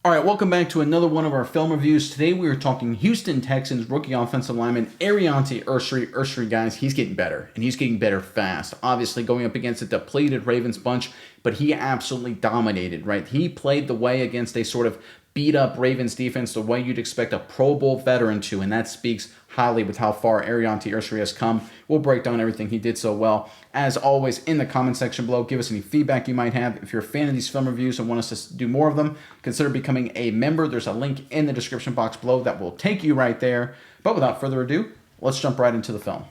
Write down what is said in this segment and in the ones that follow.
All right, welcome back to another one of our film reviews. Today we are talking Houston Texans rookie offensive lineman Aireontae Ersery. Ersery, guys, he's getting better, and he's getting better fast. Obviously going up against a depleted Ravens bunch, but he absolutely dominated, right? He played the way against a sort of beat-up Ravens defense the way you'd expect a Pro Bowl veteran to, and that speaks highly with how far Aireontae Ersery has come. We'll break down everything he did so well. As always, in the comment section below, give us any feedback you might have. If you're a fan of these film reviews and want us to do more of them, consider becoming a member. There's a link in the description box below that will take you right there. But without further ado, let's jump right into the film.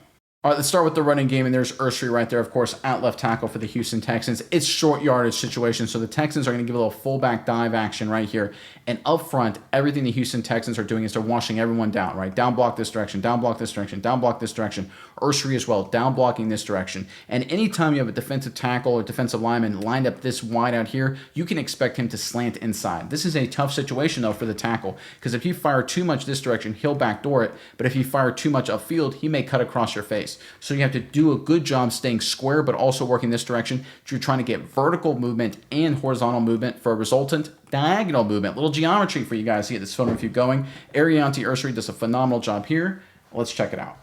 All right, let's start with the running game, and there's Ersery right there, of course, at left tackle for the Houston Texans. It's short yardage situation, so the Texans are going to give a little fullback dive action right here. And up front, everything the Houston Texans are doing is they're washing everyone down, right? Down block this direction, down block this direction, down block this direction. Ersery as well, down blocking this direction. And anytime you have a defensive tackle or defensive lineman lined up this wide out here, you can expect him to slant inside. This is a tough situation, though, for the tackle, because if you fire too much this direction, he'll backdoor it. But if you fire too much upfield, he may cut across your face. So you have to do a good job staying square, but also working this direction. You're trying to get vertical movement and horizontal movement for a resultant diagonal movement. Little geometry for you guys to get this film review going. Aireontae Ersery does a phenomenal job here. Let's check it out.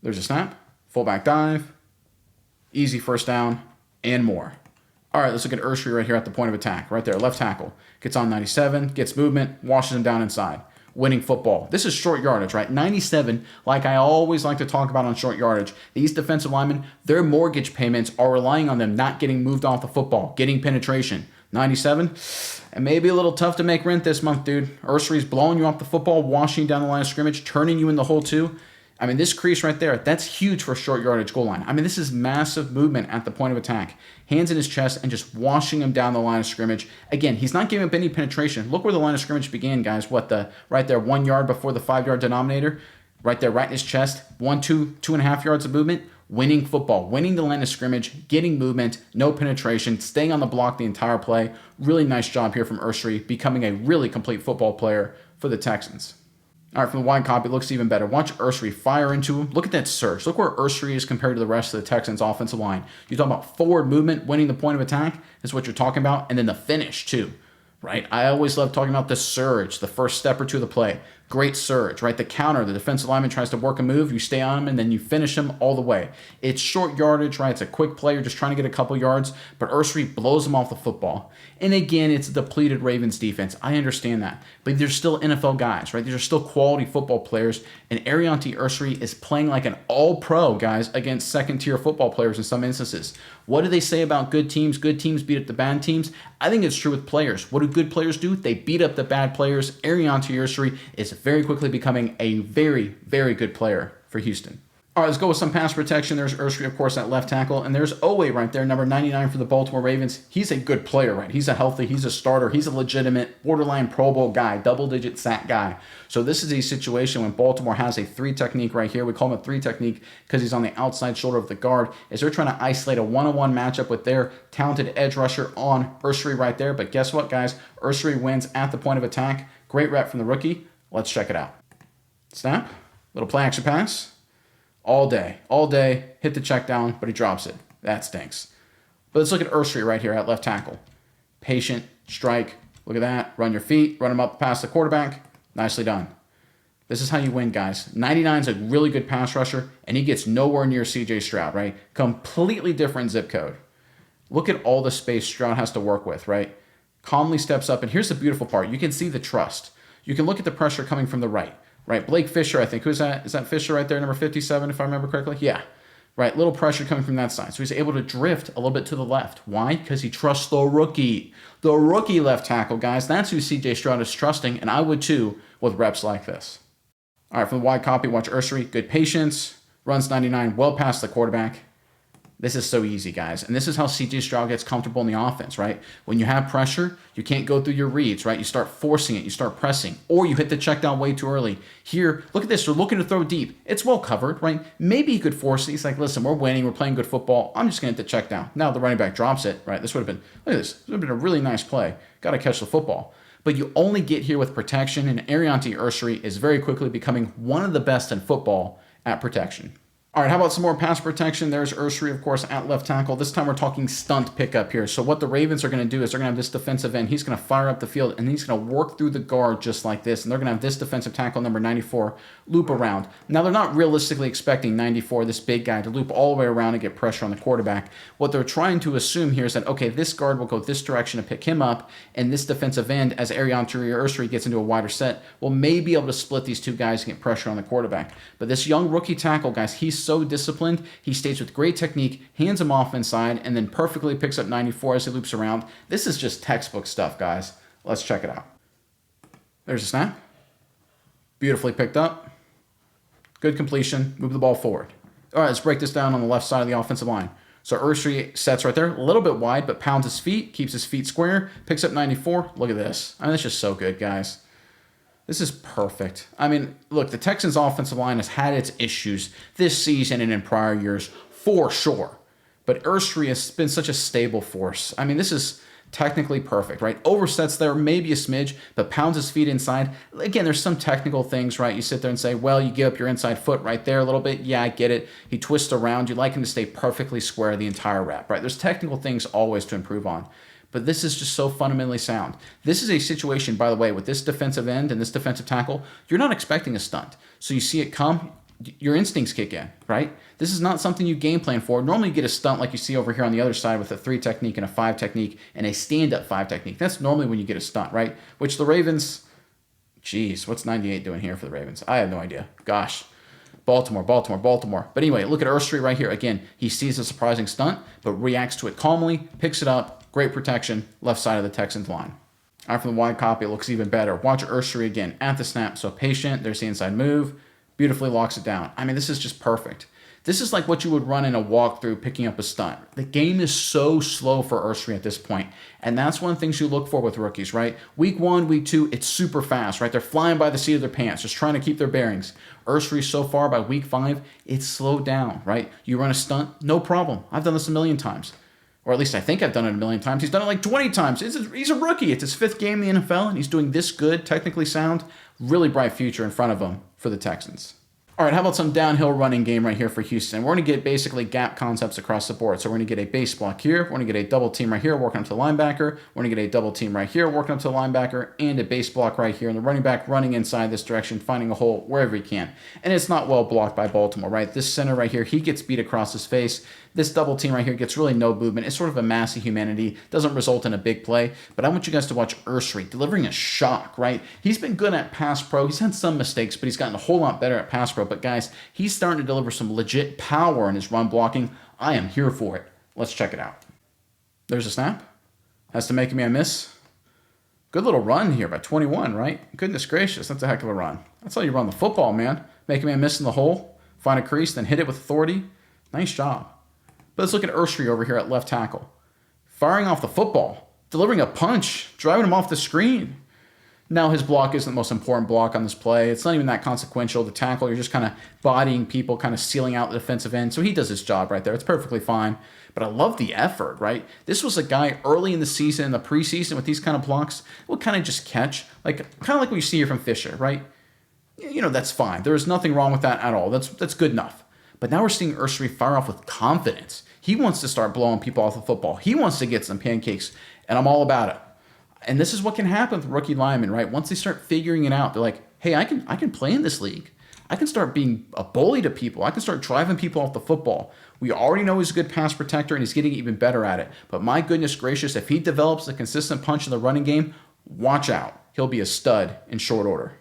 There's a snap, fullback dive, easy first down, and more. All right, let's look at Ersery right here at the point of attack. Right there, left tackle. Gets on 97, gets movement, washes him down inside. Winning football. This is short yardage, right? 97, like I always like to talk about on short yardage. These defensive linemen, their mortgage payments are relying on them not getting moved off the football, getting penetration. 97, it may be a little tough to make rent this month, dude. Ersery's blowing you off the football, washing you down the line of scrimmage, turning you in the hole too. I mean, this crease right there, that's huge for short yardage goal line. I mean, this is massive movement at the point of attack. Hands in his chest and just washing him down the line of scrimmage. Again, he's not giving up any penetration. Look where the line of scrimmage began, guys. Right there, 1 yard before the 5 yard denominator. Right there, right in his chest. 2.5 yards of movement. Winning football, winning the line of scrimmage, getting movement, no penetration, staying on the block the entire play. Really nice job here from Ersery, becoming a really complete football player for the Texans. All right, from the wide copy, it looks even better. Watch Ersery fire into him. Look at that surge. Look where Ersery is compared to the rest of the Texans' offensive line. You talk about forward movement, winning the point of attack. That's what you're talking about. And then the finish, too, right? I always love talking about the surge, the first step or two of the play. Great surge, right? The counter, the defensive lineman tries to work a move, you stay on him, and then you finish him all the way. It's short yardage, right? It's a quick play. You're just trying to get a couple yards, but Ersery blows him off the football. And again, it's a depleted Ravens defense. I understand that. But they're still NFL guys, right? These are still quality football players, and Aireontae Ersery is playing like an all-pro, guys, against second-tier football players in some instances. What do they say about good teams? Good teams beat up the bad teams. I think it's true with players. What do good players do? They beat up the bad players. Aireontae Ersery is very quickly becoming a very, very good player for Houston. All right, let's go with some pass protection. There's Ersery, of course, at left tackle. And there's Owe right there, number 99 for the Baltimore Ravens. He's a good player, right? He's a starter. He's a legitimate borderline Pro Bowl guy, double-digit sack guy. So this is a situation when Baltimore has a 3 technique right here. We call him a 3 technique because he's on the outside shoulder of the guard, as they're trying to isolate a one-on-one matchup with their talented edge rusher on Ersery right there. But guess what, guys? Ersery wins at the point of attack. Great rep from the rookie. Let's check it out. Snap, little play action pass. All day, hit the check down, but he drops it. That stinks. But let's look at Ersery right here at left tackle. Patient, strike, look at that. Run your feet, run him up past the quarterback. Nicely done. This is how you win, guys. 99 is a really good pass rusher, and he gets nowhere near CJ Stroud, right? Completely different zip code. Look at all the space Stroud has to work with, right? Calmly steps up, and here's the beautiful part. You can see the trust. You can look at the pressure coming from the right. Right, Blake Fisher, I think. Who's that? Is that Fisher right there, number 57, if I remember correctly? Yeah. Right, little pressure coming from that side. So he's able to drift a little bit to the left. Why? Because he trusts the rookie. The rookie left tackle, guys. That's who CJ Stroud is trusting, and I would too with reps like this. All right, from the wide copy, watch Ersery. Good patience. Runs 99, well past the quarterback. This is so easy, guys. And this is how CJ Stroud gets comfortable in the offense, right? When you have pressure, you can't go through your reads, right? You start forcing it. You start pressing. Or you hit the check down way too early. Here, look at this. They're looking to throw deep. It's well covered, right? Maybe he could force it. He's like, listen, we're winning. We're playing good football. I'm just going to hit the check down. Now the running back drops it, right? This would have been, look at this. This would have been a really nice play. Got to catch the football. But you only get here with protection, and Aireontae Ersery is very quickly becoming one of the best in football at protection. All right, how about some more pass protection? There's Ersery, of course, at left tackle. This time we're talking stunt pickup here. So what the Ravens are going to do is they're going to have this defensive end. He's going to fire up the field, and he's going to work through the guard just like this. And they're going to have this defensive tackle, number 94, loop around. Now, they're not realistically expecting 94, this big guy, to loop all the way around and get pressure on the quarterback. What they're trying to assume here is that, okay, this guard will go this direction to pick him up, and this defensive end, as Aireontae Ersery gets into a wider set, will maybe be able to split these two guys and get pressure on the quarterback. But this young rookie tackle, guys, he's so disciplined. He stays with great technique, hands him off inside, and then perfectly picks up 94 as he loops around. This is just textbook stuff, guys. Let's check it out. There's a snap. Beautifully picked up. Good completion. Move the ball forward. All right, let's break this down on the left side of the offensive line. So Ersery sets right there, a little bit wide, but pounds his feet, keeps his feet square, picks up 94. Look at this. I mean, that's just so good, guys. This is perfect. I mean, look, the Texans' offensive line has had its issues this season and in prior years, for sure. But Ersery has been such a stable force. I mean, this is technically perfect, right? Oversets there, maybe a smidge, but pounds his feet inside. Again, there's some technical things, right? You sit there and say, well, you give up your inside foot right there a little bit. Yeah, I get it. He twists around. You like him to stay perfectly square the entire wrap, right? There's technical things always to improve on. But this is just so fundamentally sound. This is a situation, by the way, with this defensive end and this defensive tackle, you're not expecting a stunt. So you see it come, your instincts kick in, right? This is not something you game plan for. Normally you get a stunt like you see over here on the other side with a 3 technique and a 5 technique and a stand-up 5 technique. That's normally when you get a stunt, right? Which the Ravens, geez, what's 98 doing here for the Ravens? I have no idea. Gosh. Baltimore. But anyway, look at Ersery right here. Again, he sees a surprising stunt, but reacts to it calmly, picks it up. Great protection, left side of the Texans line. All right, from the wide copy, it looks even better. Watch Ersery again at the snap. So patient, there's the inside move. Beautifully locks it down. I mean, this is just perfect. This is like what you would run in a walkthrough picking up a stunt. The game is so slow for Ersery at this point, and that's one of the things you look for with rookies, right? Week 1, week 2, it's super fast, right? They're flying by the seat of their pants, just trying to keep their bearings. Ersery so far by week 5, it's slowed down, right? You run a stunt, no problem. I've done this a million times. Or at least I think I've done it a million times. He's done it like 20 times. He's a rookie. It's his 5th game in the NFL, and he's doing this good, technically sound. Really bright future in front of him for the Texans. All right, how about some downhill running game right here for Houston? We're going to get basically gap concepts across the board. So we're going to get a base block here. We're going to get a double team right here, working up to the linebacker. We're going to get a double team right here, working up to the linebacker, and a base block right here. And the running back running inside this direction, finding a hole wherever he can. And it's not well blocked by Baltimore, right? This center right here, he gets beat across his face. This double team right here gets really no movement. It's sort of a mass of humanity. Doesn't result in a big play. But I want you guys to watch Ersery delivering a shock, right? He's been good at pass pro. He's had some mistakes, but he's gotten a whole lot better at pass pro. But guys, he's starting to deliver some legit power in his run blocking. I am here for it. Let's check it out. There's a snap. Has to make me a miss. Good little run here by 21, right? Goodness gracious, that's a heck of a run. That's how you run the football, man. Making me a miss in the hole, find a crease, then hit it with authority. Nice job. But let's look at Ersery over here at left tackle. Firing off the football, delivering a punch, driving him off the screen. Now his block isn't the most important block on this play. It's not even that consequential. The tackle, you're just kind of bodying people, kind of sealing out the defensive end. So he does his job right there. It's perfectly fine. But I love the effort, right? This was a guy early in the season, in the preseason, with these kind of blocks, will kind of just catch, kind of like what you see here from Fisher, right? You know, that's fine. There is nothing wrong with that at all. That's good enough. But now we're seeing Ersery fire off with confidence. He wants to start blowing people off the football. He wants to get some pancakes, and I'm all about it. And this is what can happen with rookie linemen, right? Once they start figuring it out, they're like, hey, I can play in this league. I can start being a bully to people. I can start driving people off the football. We already know he's a good pass protector, and he's getting even better at it. But my goodness gracious, if he develops a consistent punch in the running game, watch out. He'll be a stud in short order.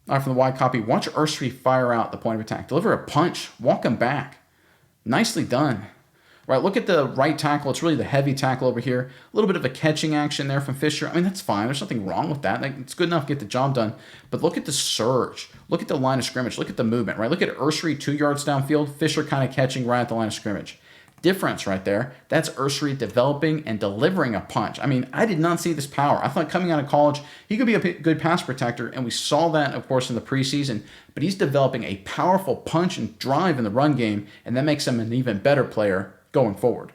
All right, from the wide copy, watch Ersery fire out the point of attack. Deliver a punch. Walk him back. Nicely done. Right, look at the right tackle. It's really the heavy tackle over here. A little bit of a catching action there from Fisher. I mean, that's fine. There's nothing wrong with that. It's good enough to get the job done. But look at the surge. Look at the line of scrimmage. Look at the movement, right? Look at Ersery 2 yards downfield. Fisher kind of catching right at the line of scrimmage. Difference right there. That's Ersery developing and delivering a punch. I mean, I did not see this power. I thought coming out of college, he could be a good pass protector, and we saw that, of course, in the preseason. But he's developing a powerful punch and drive in the run game, and that makes him an even better player going forward.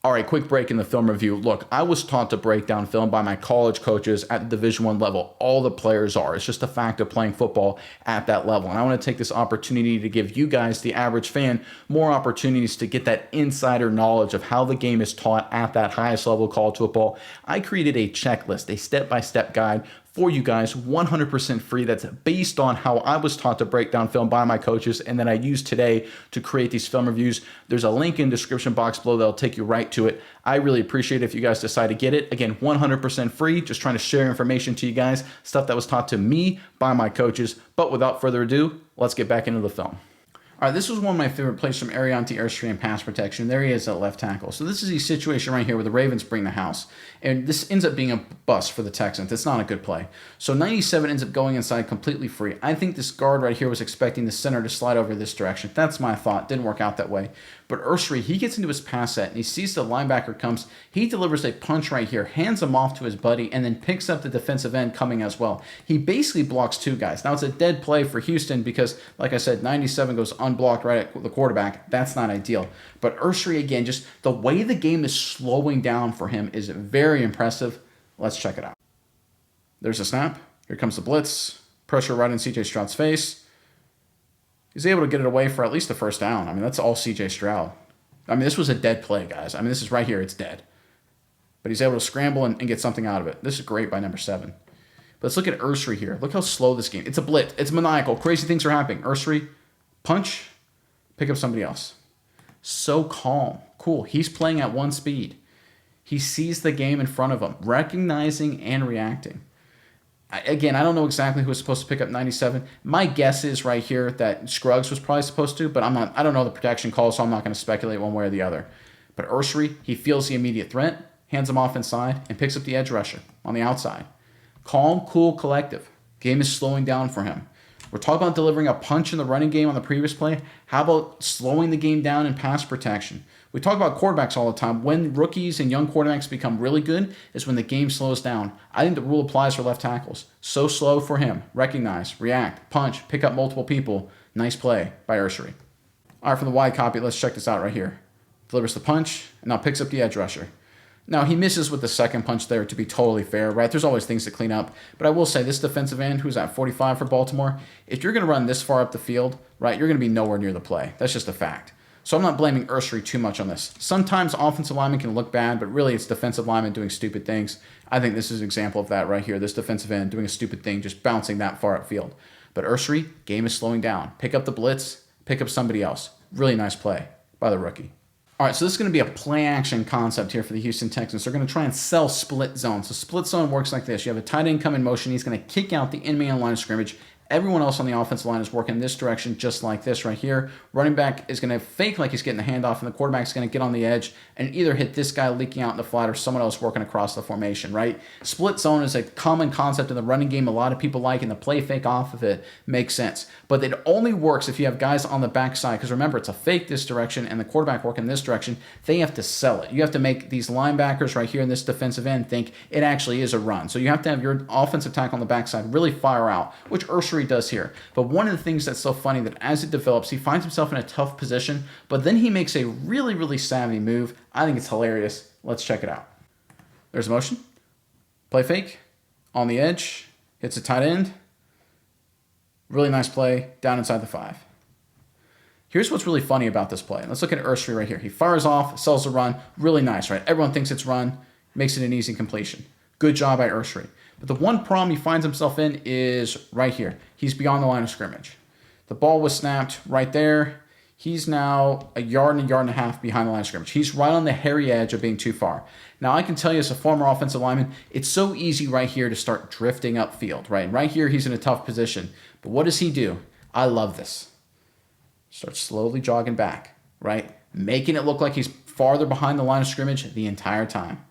All right, quick break in the film review. Look, I was taught to break down film by my college coaches at the Division I level. All the players are. It's just a fact of playing football at that level. And I want to take this opportunity to give you guys, the average fan, more opportunities to get that insider knowledge of how the game is taught at that highest level of college football. I created a checklist, a step-by-step guide for you guys, 100% free. That's based on how I was taught to break down film by my coaches, and then I use today to create these film reviews. There's a link in the description box below that'll take you right to it. I really appreciate it if you guys decide to get it. Again, 100% free, just trying to share information to you guys, stuff that was taught to me by my coaches. But without further ado, let's get back into the film. All right, this was one of my favorite plays from Aireontae Ersery in pass protection. There he is at left tackle. So this is the situation right here where the Ravens bring the house. And this ends up being a bust for the Texans. It's not a good play. So 97 ends up going inside completely free. I think this guard right here was expecting the center to slide over this direction. That's my thought. Didn't work out that way. But Ersery, he gets into his pass set, and he sees the linebacker comes. He delivers a punch right here, hands him off to his buddy, and then picks up the defensive end coming as well. He basically blocks two guys. Now, it's a dead play for Houston because, like I said, 97 goes unblocked right at the quarterback. That's not ideal. But Ersery, again, just the way the game is slowing down for him is very impressive. Let's check it out. There's a snap. Here comes the blitz. Pressure right in C.J. Stroud's face. He's able to get it away for at least the first down. I mean, that's all C.J. Stroud. I mean, this was a dead play, guys. I mean, this is right here. It's dead. But he's able to scramble and get something out of it. This is great by number 7. But let's look at Ersery here. Look how slow this game. It's a blitz. It's maniacal. Crazy things are happening. Ersery, punch, pick up somebody else. So calm. Cool. He's playing at one speed. He sees the game in front of him, recognizing and reacting. Again, I don't know exactly who was supposed to pick up 97. My guess is right here that Scruggs was probably supposed to, but I don't know the protection call, so I'm not going to speculate one way or the other. But Ersery, he feels the immediate threat, hands him off inside, and picks up the edge rusher on the outside. Calm, cool, collective. Game is slowing down for him. We're talking about delivering a punch in the running game on the previous play. How about slowing the game down in pass protection? We talk about quarterbacks all the time. When rookies and young quarterbacks become really good is when the game slows down. I think the rule applies for left tackles. So slow for him. Recognize, react, punch, pick up multiple people. Nice play by Ersery. All right, from the wide copy, let's check this out right here. Delivers the punch, and now picks up the edge rusher. Now, he misses with the second punch there, to be totally fair, right? There's always things to clean up. But I will say, this defensive end, who's at 45 for Baltimore, if you're going to run this far up the field, right, you're going to be nowhere near the play. That's just a fact. So I'm not blaming Ersery too much on this. Sometimes offensive linemen can look bad, but really it's defensive linemen doing stupid things. I think this is an example of that right here. This defensive end doing a stupid thing, just bouncing that far upfield. But Ersery, game is slowing down. Pick up the blitz, pick up somebody else. Really nice play by the rookie. All right, so this is going to be a play-action concept here for the Houston Texans. They're going to try and sell split zone. So split zone works like this. You have a tight end come in motion. He's going to kick out the in-man line of scrimmage. Everyone else on the offensive line is working this direction just like this right here. Running back is going to fake like he's getting the handoff, and the quarterback's going to get on the edge and either hit this guy leaking out in the flat or someone else working across the formation, right? Split zone is a common concept in the running game a lot of people like, and the play fake off of it makes sense. But it only works if you have guys on the backside, because remember, it's a fake this direction and the quarterback working this direction. They have to sell it. You have to make these linebackers right here in this defensive end think it actually is a run. So you have to have your offensive tackle on the backside really fire out, which Ersery does here. But one of the things that's so funny that as it develops, he finds himself in a tough position, but then he makes a really, really savvy move. I think it's hilarious. Let's check it out. There's a motion. Play fake. On the edge. Hits a tight end. Really nice play. Down inside the 5. Here's what's really funny about this play. Let's look at Ersery right here. He fires off, sells the run. Really nice, right? Everyone thinks it's run. Makes it an easy completion. Good job by Ersery. But the one problem he finds himself in is right here. He's beyond the line of scrimmage. The ball was snapped right there. He's now a yard and a half behind the line of scrimmage. He's right on the hairy edge of being too far. Now, I can tell you as a former offensive lineman, it's so easy right here to start drifting upfield, right? Right here, he's in a tough position. But what does he do? I love this. Starts slowly jogging back, right? Making it look like he's farther behind the line of scrimmage the entire time.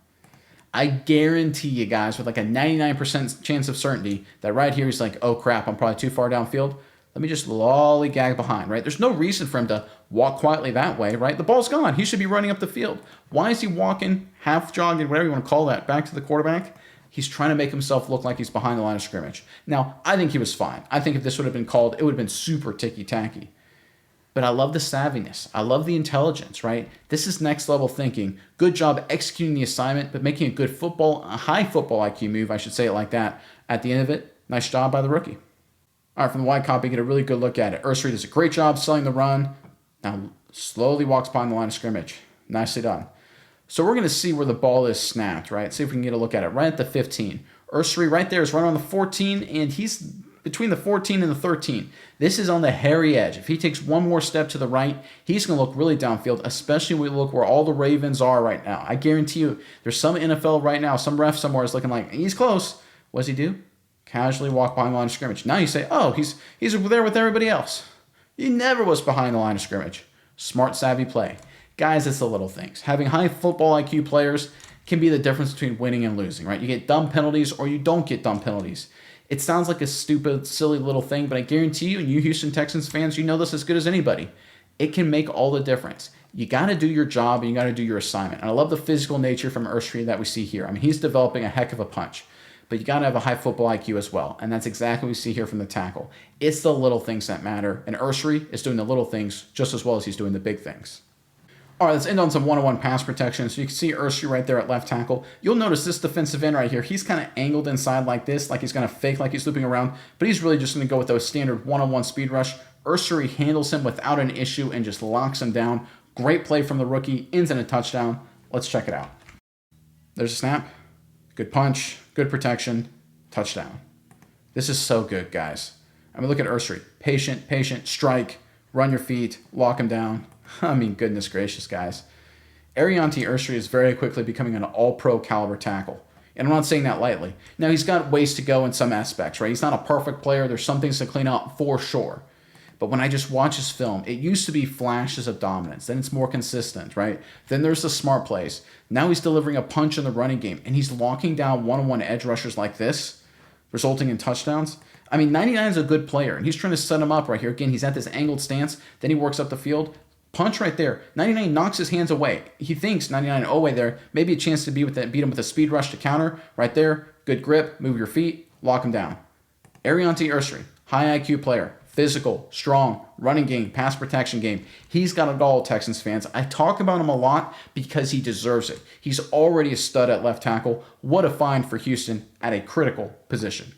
I guarantee you guys with like a 99% chance of certainty that right here he's like, oh crap, I'm probably too far downfield. Let me just lollygag behind, right? There's no reason for him to walk quietly that way, right? The ball's gone. He should be running up the field. Why is he walking, half jogging, whatever you want to call that, back to the quarterback? He's trying to make himself look like he's behind the line of scrimmage. Now, I think he was fine. I think if this would have been called, it would have been super ticky-tacky. but I love the savviness. I love the intelligence, right? This is next level thinking. Good job executing the assignment, but making a high football IQ move, I should say it like that. At the end of it, nice job by the rookie. All right, from the wide copy, get a really good look at it. Ersery does a great job selling the run. Now slowly walks behind the line of scrimmage. Nicely done. So we're going to see where the ball is snapped, right? See if we can get a look at it. Right at the 15. Ersery right there is right on the 14, and he's between the 14 and the 13. This is on the hairy edge. If he takes one more step to the right, he's going to look really downfield, especially when we look where all the Ravens are right now. I guarantee you there's some NFL right now, some ref somewhere is looking like, he's close. What does he do? Casually walk behind the line of scrimmage. Now you say, oh, he's there with everybody else. He never was behind the line of scrimmage. Smart, savvy play. Guys, it's the little things. Having high football IQ players can be the difference between winning and losing, right? You get dumb penalties or you don't get dumb penalties. It sounds like a stupid, silly little thing, but I guarantee you, and you Houston Texans fans, you know this as good as anybody. It can make all the difference. You got to do your job and you got to do your assignment. And I love the physical nature from Ersery that we see here. I mean, he's developing a heck of a punch. But you got to have a high football IQ as well. And that's exactly what we see here from the tackle. It's the little things that matter. And Ersery is doing the little things just as well as he's doing the big things. All right, let's end on some one-on-one pass protection. So you can see Ersery right there at left tackle. You'll notice this defensive end right here. He's kind of angled inside like this, like he's going to fake like he's looping around. But he's really just going to go with those standard one-on-one speed rush. Ersery handles him without an issue and just locks him down. Great play from the rookie. Ends in a touchdown. Let's check it out. There's a snap. Good punch. Good protection. Touchdown. This is so good, guys. I mean, look at Ersery. Patient, strike, run your feet, lock him down. I mean, goodness gracious, guys. Aireontae Ersery is very quickly becoming an all-pro caliber tackle. And I'm not saying that lightly. Now, he's got ways to go in some aspects, right? He's not a perfect player. There's some things to clean up for sure. But when I just watch his film, it used to be flashes of dominance. Then it's more consistent, right? Then there's the smart plays. Now he's delivering a punch in the running game, and he's locking down one-on-one edge rushers like this, resulting in touchdowns. I mean, 99 is a good player, and he's trying to set him up right here. Again, he's at this angled stance. Then he works up the field. Punch right there. 99 knocks his hands away. He thinks 99 away there. Maybe a chance to beat him with a speed rush to counter. Right there. Good grip. Move your feet. Lock him down. Aireontae Ersery. High IQ player. Physical. Strong. Running game. Pass protection game. He's got it all, Texans fans. I talk about him a lot because he deserves it. He's already a stud at left tackle. What a find for Houston at a critical position.